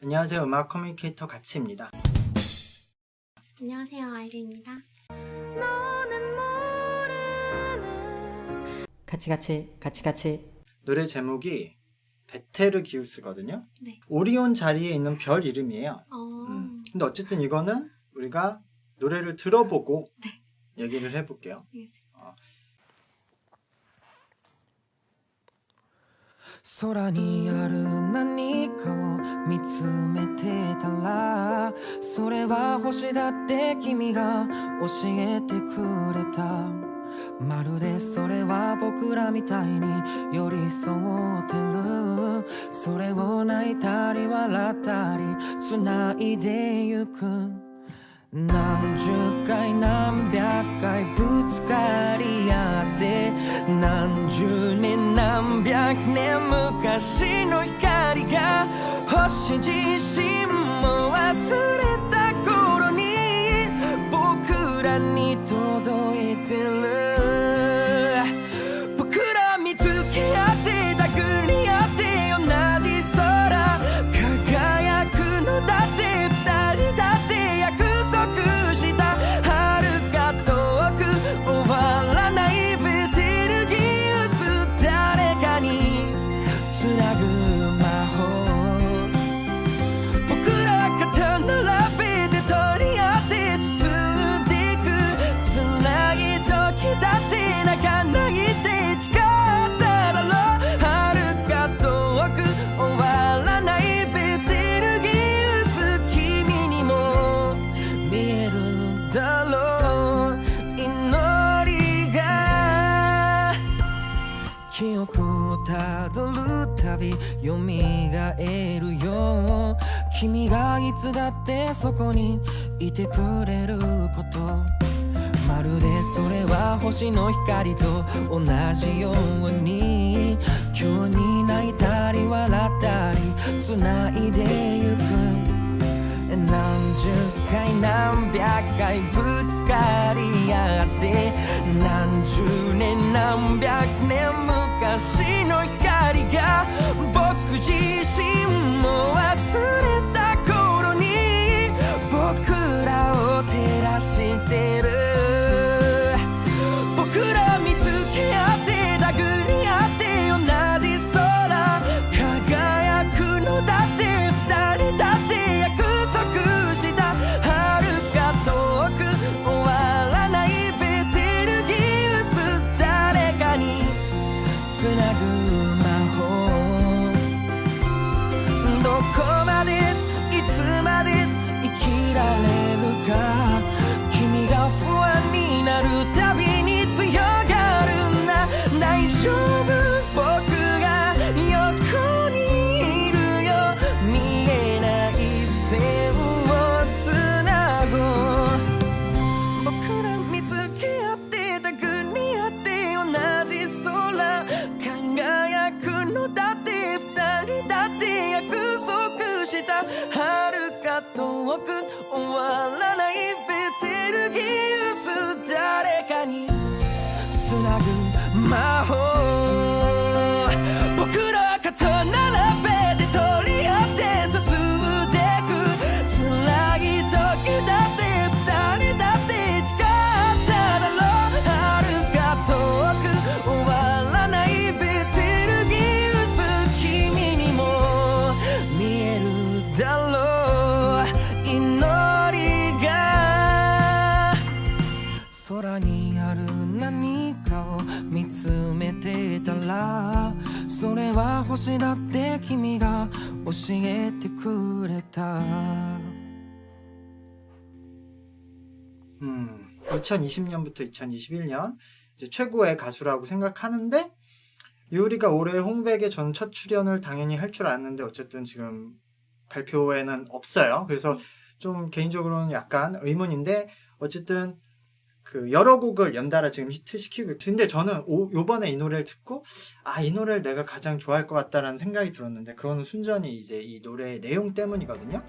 안녕하세요. 음악 커뮤니케이터 가치입니다. 안녕하세요, 아이유입니다. 같이. 노래 제목이 베테르기우스거든요. 네. 오리온 자리에 있는 별 이름이에요. 근데 어쨌든 이거는 우리가 노래를 들어보고 얘기를 해볼게요. 알겠습니다. 空にある何かを見つめてたらそれは星だって君が教えてくれたまるでそれは僕らみたいに寄り添ってるそれを泣いたり笑ったり繋いでゆく何十回何百回ぶつかり合って何十年何百年昔の光が星自身も忘れた頃に僕らに届いてる僕ら見つけ合って殴り合って同じ空輝くのだって二人だって約束した遥か遠く終わらないベテルギウス誰かにつなぐ魔法僕ら肩並べて取り合って進んでいくつらい時だって泣かないで誓っただろ遥か遠く終わらないベテルギウス君にも見えるだろう祈りが記憶をたどるたび蘇るよ君がいつだってそこにいてくれることまるでそれは星の光と同じように今日に泣いたり笑ったり繋いでゆく何十回何百回ぶつかり合って何十年何百年昔の光が僕自身も忘れた頃に僕らを照らしてる僕ら見つけ合って殴り合って同じ空輝くのだって二人だって約束した遥か遠く終わらないベテルギウス誰かにつなぐ魔法どこまでいつまで生きられるか君が不安になるたびに強がるんだ大丈夫僕が横にいるよ見えない線をつなごう僕ら見つけ合って殴り合って同じ空輝くのだって二人だって約束した遥か遠く終わらないベテルギウス誰かにつなぐ魔法僕ら肩並べて取り合って進んでく辛い時だって二人だって誓っただろ遥か遠く終わらないベテルギウス君にも見えるだろう祈りが空にある何かを見つめてたらそれは星だって君が教えてくれた 2020년부터 2021년 이제 최고의 가수라고 생각하는데 유리가 올해 홍백에 전 첫 출연을 당연히 할 줄 알았는데 어쨌든 지금 발표에는 없어요. 그래서 좀 개인적으로는 약간 의문인데 어쨌든 그 여러 곡을 연달아 지금 히트시키고 근데 저는 요번에 이 노래를 듣고 이 노래를 내가 가장 좋아할 것 같다라는 생각이 들었는데 그거는 순전히 이제 이 노래의 내용 때문이거든요.